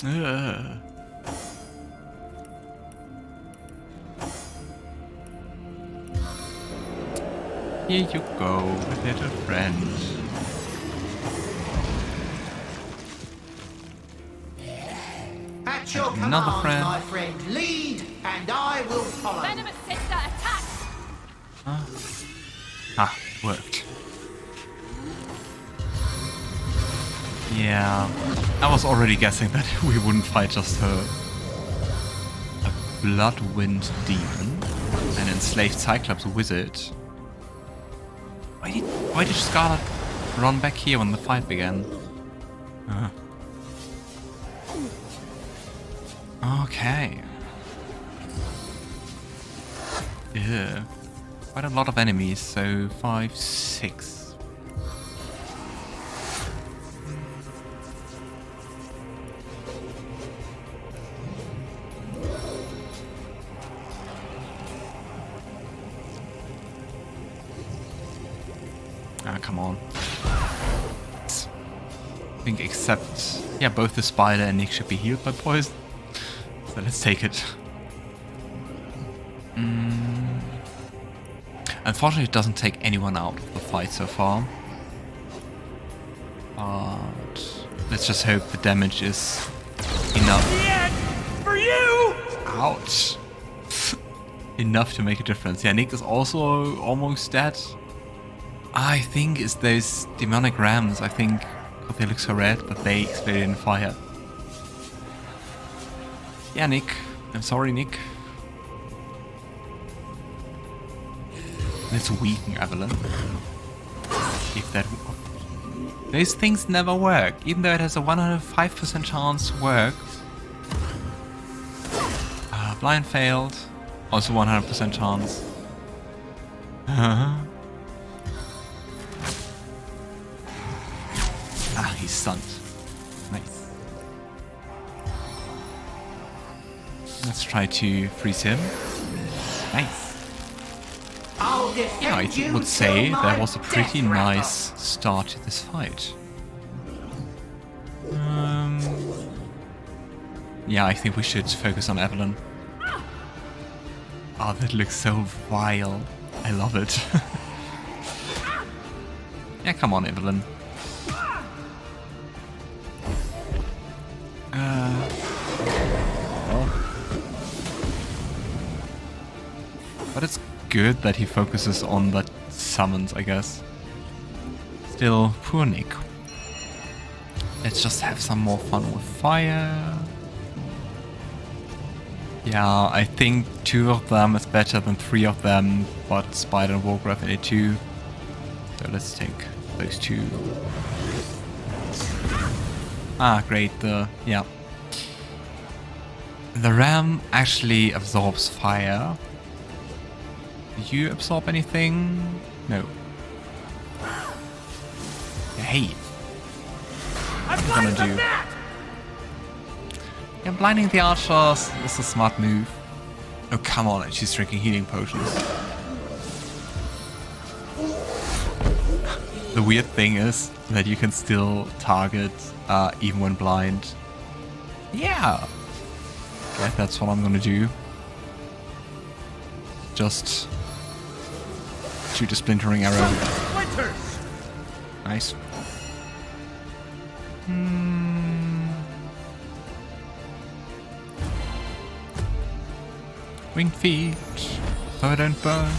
Here you go, little friend. At your Another command, friend. my friend. Lead, and I will follow. Venomous sister, attack! Ah, worked. Yeah, I was already guessing that we wouldn't fight just her. A Bloodwind Demon, an enslaved Cyclops Wizard. Why did Scarlett run back here when the fight began? Okay. Yeah. Quite a lot of enemies, so 5, 6. Ah, come on. I think except... yeah, both the spider and Nick should be healed by poison. So let's take it. Unfortunately, it doesn't take anyone out of the fight so far. But let's just hope the damage is enough. The end for you! Ouch. Enough to make a difference. Yeah, Nick is also almost dead. I think it's those demonic rams. I think because they look so red, but they exploded in fire. Yeah, Nick. I'm sorry, Nick. Let's weaken Evelyn. If that... those things never work, even though it has a 105% chance to work. Blind failed. Also 100% chance. Ah, he's stunned. Nice. Let's try to freeze him. Nice. Yeah, I would say that was a pretty nice start to this fight. Yeah, I think we should focus on Evelyn. Oh, that looks so vile. I love it. Yeah, come on, Evelyn. But it's good that he focuses on the summons, I guess. Still, poor Nick. Let's just have some more fun with fire. Yeah, I think 2 of them is better than 3 of them, but Spider and Wolgraff need 2. So let's take those 2. Ah, great, yeah. The ram actually absorbs fire. Do you absorb anything? No. Hey. What am I gonna do? Yeah, blinding the archers is a smart move. Oh, come on, she's drinking healing potions. The weird thing is that you can still target even when blind. Yeah. Okay, that's what I'm gonna do. Just shoot a splintering arrow. Nice. Winged feet, so I don't burn.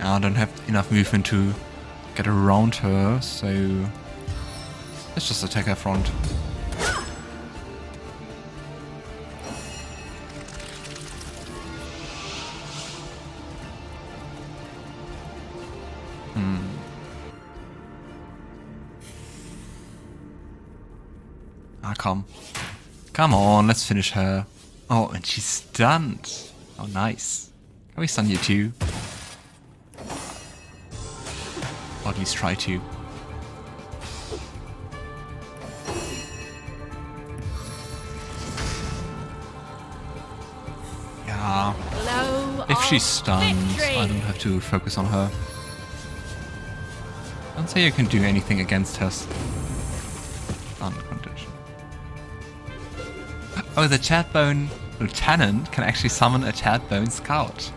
I don't have enough movement to get around her, so let's just attack her front. Ah, come on, let's finish her. Oh, and she's stunned. Oh, nice. Can we stun you too? Or at least try to. Yeah. If she's stunned, I don't have to focus on her. Don't say you can do anything against us. Unconditional. Oh, the Chatbone Lieutenant can actually summon a Chatbone Scout.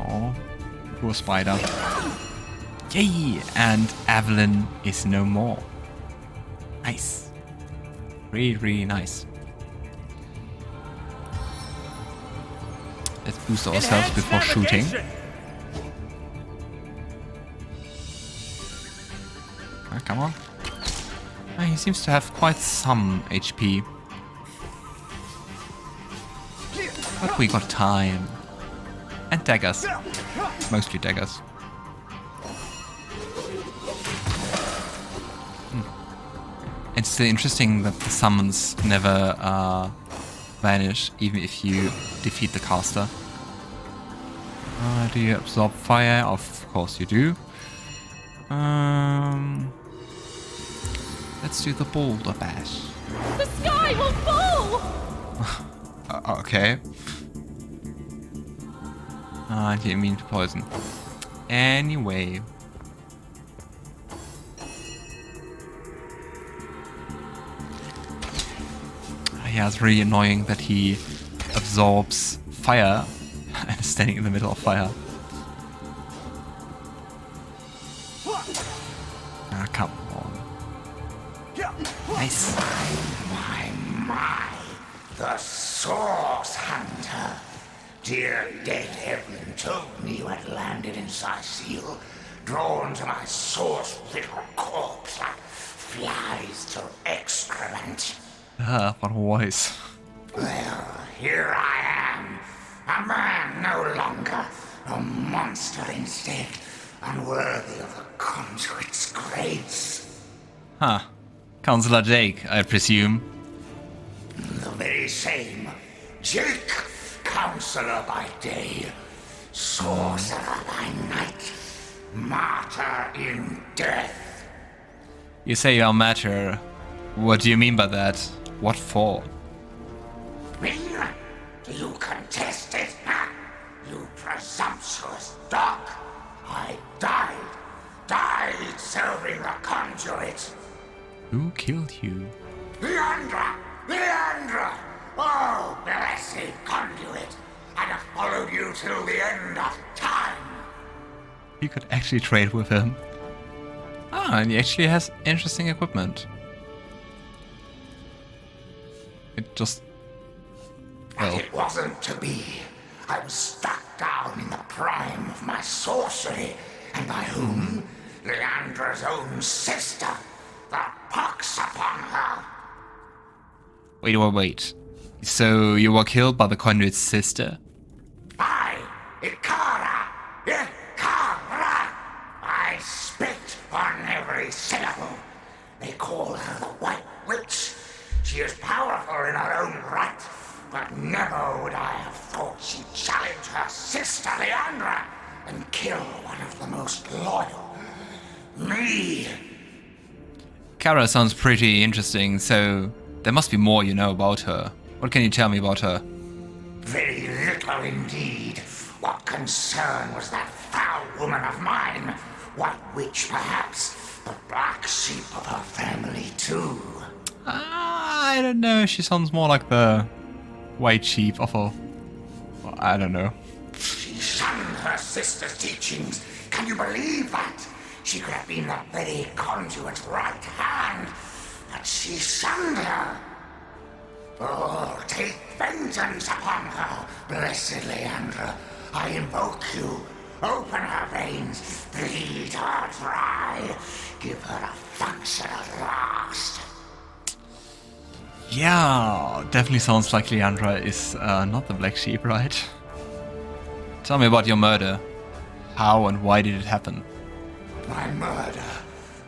Oh, poor spider. Yay! And Evelyn is no more. Nice. Really, really nice. Let's boost ourselves before shooting. Come on. He seems to have quite some HP. But we got time. And daggers. Mostly daggers. It's still interesting that the summons never vanish, even if you defeat the caster. Do you absorb fire? Of course you do. Let's do the boulder bash. The sky will fall! Okay. And you're immune to poison. Anyway. Yeah, it's really annoying that he absorbs fire and is standing in the middle of fire. Ah, come on. Nice. My, the Source Hunter. Dear dead Evelyn told me you had landed in Cyseal, drawn to my source-little corpse like flies to excrement. Ah, what a voice. Well, here I am. A man no longer. A monster instead. Unworthy of the conduit's grace. Huh. Counselor Jake, I presume. The very same. Jake, counselor by day. Sorcerer by night. Martyr in death. You say you're a martyr. What do you mean by that? What for? Me? Do you contest it? Huh? You presumptuous dog. I died serving the conduit. Who killed you? Leandra! Oh, blessed conduit. I'd have followed you till the end of time. You could actually trade with him. Ah, and he actually has interesting equipment. It just... But it wasn't to be. I was struck down in the prime of my sorcery, and by whom? Leandra's own sister. The pox upon her. Wait. So you were killed by the conduit's sister? I, Ikara! I spit on every syllable. They call her the White Witch. She is powerful in her own right, but never would I have thought she'd challenge her sister Leandra and kill one of the most loyal. Me! Kara sounds pretty interesting, so there must be more you know about her. What can you tell me about her? Very little indeed. What concern was that foul woman of mine? White Witch, perhaps? The black sheep of her family, too. I don't know, she sounds more like the white sheep of a... I don't know. She shunned her sister's teachings. Can you believe that? She could have been the very conduit's right hand, but she shunned her. Oh, take vengeance upon her, blessed Leandra. I invoke you. Open her veins, bleed her dry. Give her a function at last. Yeah, definitely sounds like Leandra is not the black sheep, right? Tell me about your murder. How and why did it happen? My murder,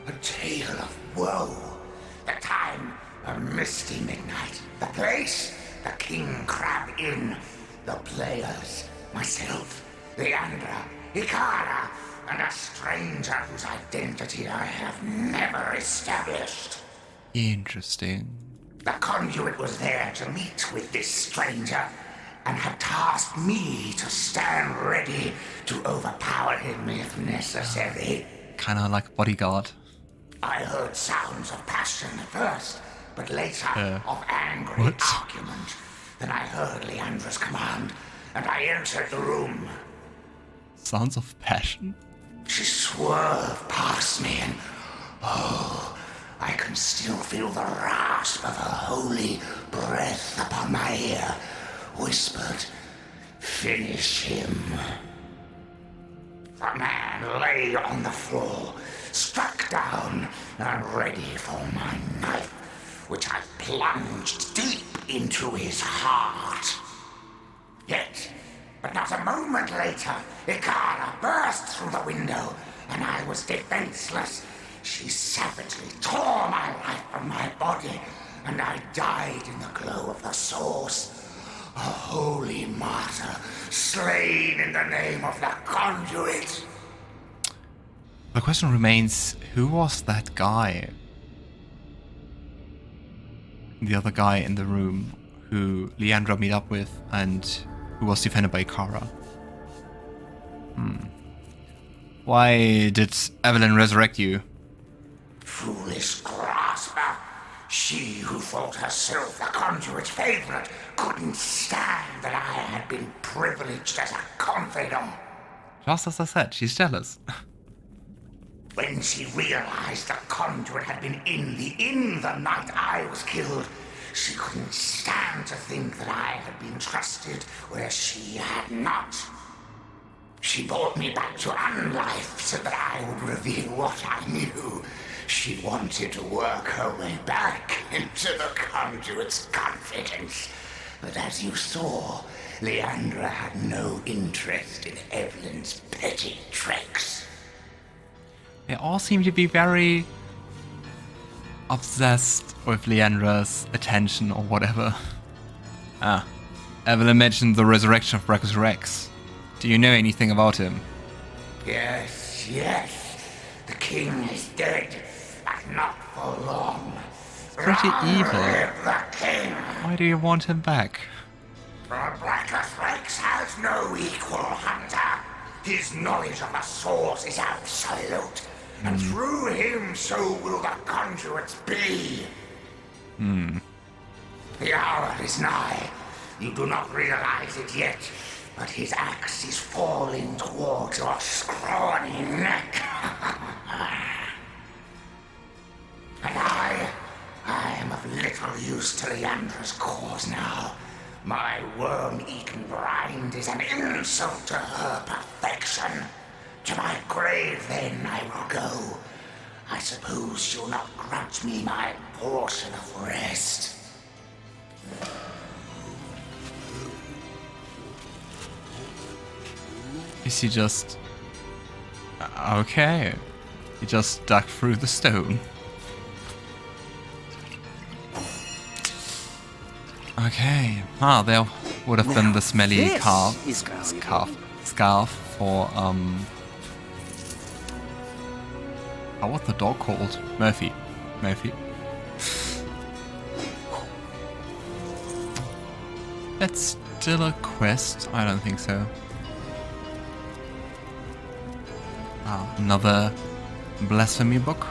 a tale of woe. The time, a misty midnight. The place, the King Crab Inn. The players, myself, Leandra, Ikara, and a stranger whose identity I have never established. Interesting. The conduit was there to meet with this stranger, and had tasked me to stand ready to overpower him if necessary. Kinda like a bodyguard. I heard sounds of passion at first, but later of angry argument. Then I heard Leandra's command, and I entered the room. Sounds of passion? She swerved past me and, I can still feel the rasp of her holy breath upon my ear, whispered, "Finish him." The man lay on the floor, struck down and ready for my knife, which I plunged deep into his heart. Yet, but not a moment later, Ikara burst through the window, and I was defenseless. She savagely tore my life from my body, and I died in the glow of the source. A holy martyr, slain in the name of the conduit. The question remains, who was that guy? The other guy in the room who Leandra met up with and who was defended by Ikara. Why did Evelyn resurrect you? Foolish grasper. She who thought herself the conduit's favorite couldn't stand that I had been privileged as a confidant. Just as I said, she's jealous. When she realized the conduit had been in the inn the night I was killed, she couldn't stand to think that I had been trusted where she had not. She brought me back to unlife so that I would reveal what I knew. She wanted to work her way back into the conduit's confidence. But as you saw, Leandra had no interest in Evelyn's petty tricks. They all seem to be very obsessed with Leandra's attention or whatever. Evelyn mentioned the resurrection of Brachus Rex. Do you know anything about him? Yes. The king is dead, but not for long. Pretty evil. Live the king! Why do you want him back? Brachus Rex has no equal, Hunter. His knowledge of the source is absolute, and through him so will the conduits be. The hour is nigh. You do not realize it yet, but his axe is falling towards your scrawny neck. And I am of little use to Leandra's cause now. My worm-eaten rind is an insult to her perfection. To my grave, then, I will go. I suppose she'll not grudge me my portion of rest. Is he just... Okay. He just dug through the stone. Okay. There would have been the smelly scarf for, how was the dog called? Murphy. That's still a quest? I don't think so. Another blasphemy book.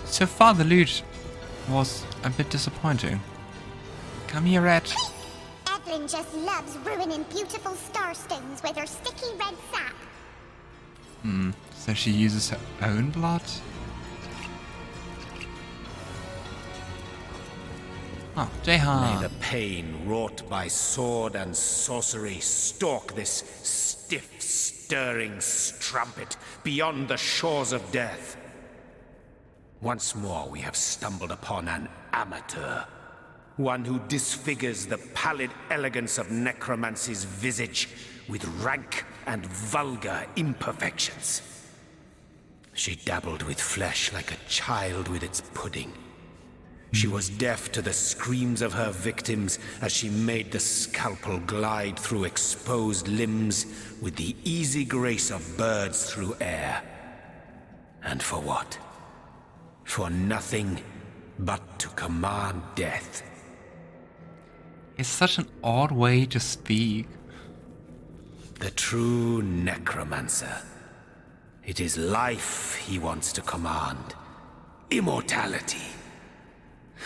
So far the loot was a bit disappointing. Come here, Red. Evelyn just loves ruining beautiful starstones with her sticky red sap. So she uses her own blood? Jahan. May the pain wrought by sword and sorcery stalk this stiff, stirring strumpet beyond the shores of death. Once more we have stumbled upon an amateur. One who disfigures the pallid elegance of necromancy's visage with rank and vulgar imperfections. She dabbled with flesh like a child with its pudding. She was deaf to the screams of her victims as she made the scalpel glide through exposed limbs with the easy grace of birds through air. And for what? For nothing but to command death. It's such an odd way to speak. The true necromancer. It is life he wants to command. Immortality.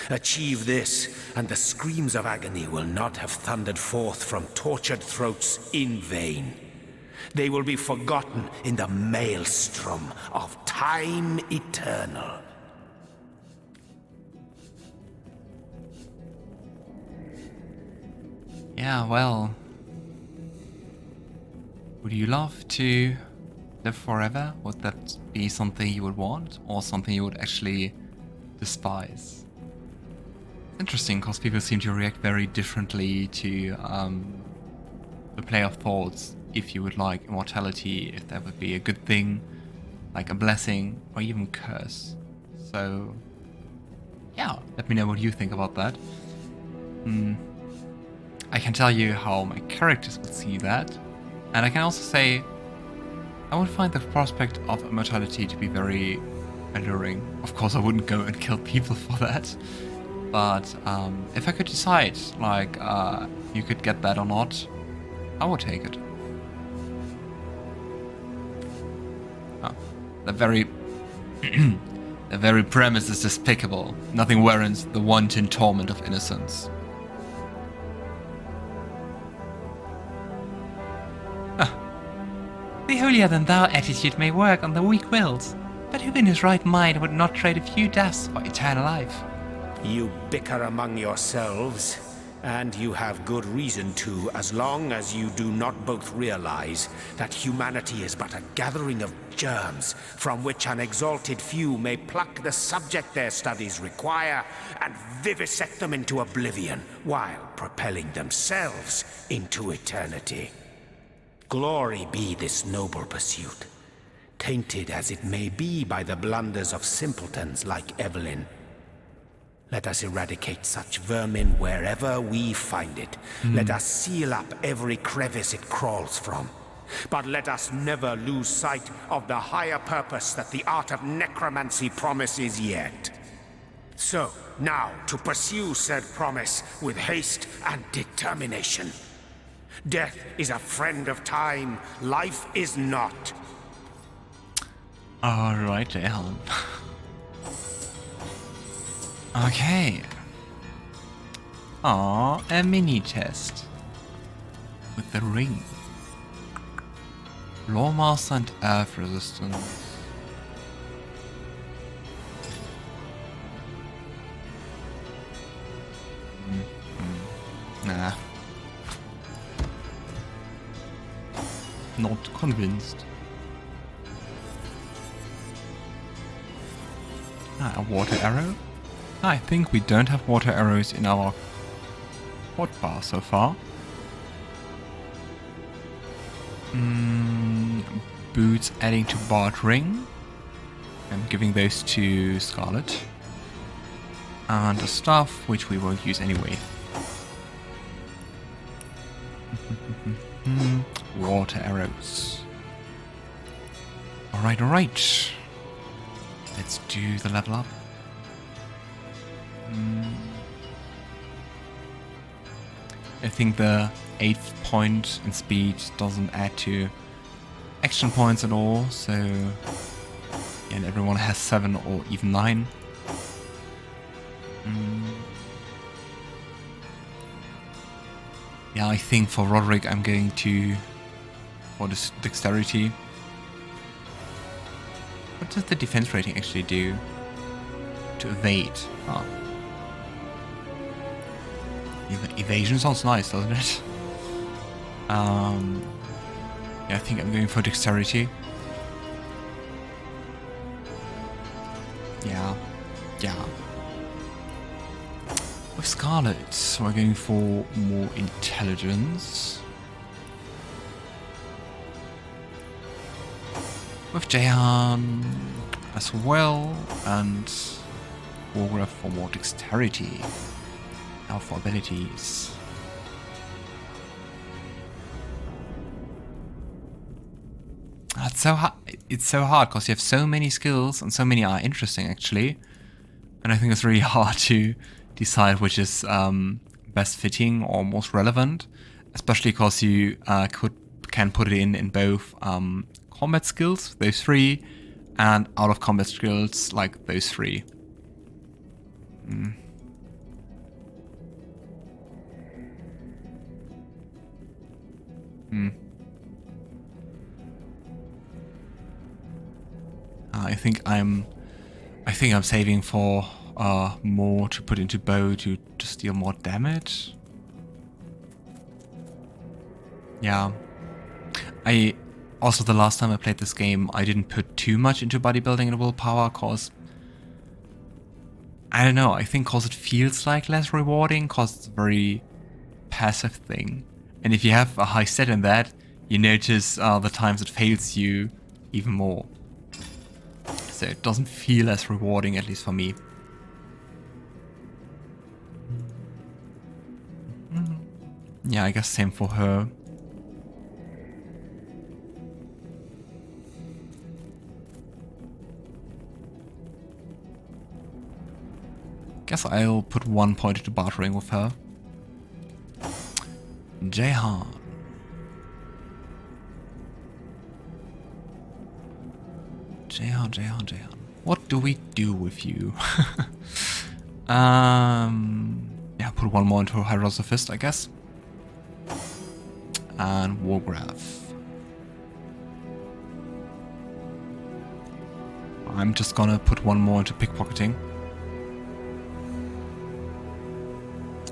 Achieve this, and the screams of agony will not have thundered forth from tortured throats in vain. They will be forgotten in the maelstrom of time eternal. Yeah, well... Would you love to live forever? Would that be something you would want, or something you would actually despise? Interesting, because people seem to react very differently to the play of thoughts. If you would like immortality, if that would be a good thing, like a blessing, or even curse. So, yeah, let me know what you think about that. I can tell you how my characters would see that, and I can also say I would find the prospect of immortality to be very alluring. Of course, I wouldn't go and kill people for that, but if I could decide, like, you could get that or not, I would take it. Oh, the very premise is despicable. Nothing warrants the wanton torment of innocence. The holier-than-thou attitude may work on the weak-willed, but who in his right mind would not trade a few deaths for eternal life? You bicker among yourselves, and you have good reason to, as long as you do not both realize that humanity is but a gathering of germs from which an exalted few may pluck the subject their studies require and vivisect them into oblivion, while propelling themselves into eternity. Glory be this noble pursuit, tainted as it may be by the blunders of simpletons like Evelyn. Let us eradicate such vermin wherever we find it. Let us seal up every crevice it crawls from. But let us never lose sight of the higher purpose that the art of necromancy promises yet. So, now to pursue said promise with haste and determination. Death is a friend of time, life is not. Alright, Jahan. Okay. A mini test. With the ring. Lawmaster and Earth resistance. Nah. Not convinced. A water arrow? I think we don't have water arrows in our hotbar so far. Boots adding to Bard Ring. I'm giving those to Scarlett. And a staff, which we won't use anyway. Water arrows. Alright. Let's do the level up. I think the 8th point in speed doesn't add to action points at all, so yeah, and everyone has 7 or even 9. Yeah, I think for Roderick I'm going to for this dexterity. What does the defense rating actually do? To evade. Oh. Evasion sounds nice, doesn't it? Yeah, I think I'm going for dexterity. Yeah. With Scarlett, we're going for more intelligence. With Jahan as well, and Wolgraff for more dexterity. Now for abilities. It's so hard. It's so hard because you have so many skills and so many are interesting actually, and I think it's really hard to decide which is best fitting or most relevant, especially because you can put it in both combat skills, those 3, and out of combat skills, like those 3. I think I'm saving for more to put into bow to just deal more damage. Yeah. Also, the last time I played this game, I didn't put too much into bodybuilding and willpower, cause I don't know, I think cause it feels like less rewarding, cause it's a very passive thing. And if you have a high stat in that, you notice the times it fails you even more. So it doesn't feel as rewarding, at least for me. Yeah, I guess same for her. Guess I'll put 1 point into bartering with her. Jahan. Jahan. What do we do with you? Yeah, put 1 more into Hierosophist, I guess. And Wolgraff. I'm just gonna put 1 more into pickpocketing.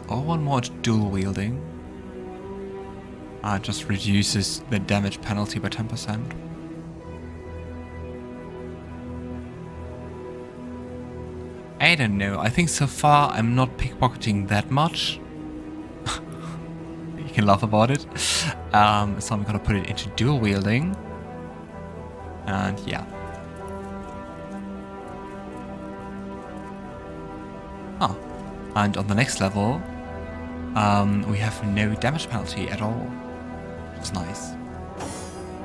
Or 1 more into dual wielding. Just reduces the damage penalty by 10%. I don't know, I think so far I'm not pickpocketing that much. You can laugh about it. So I'm gonna put it into dual wielding. And yeah. And on the next level, we have no damage penalty at all. Which is nice.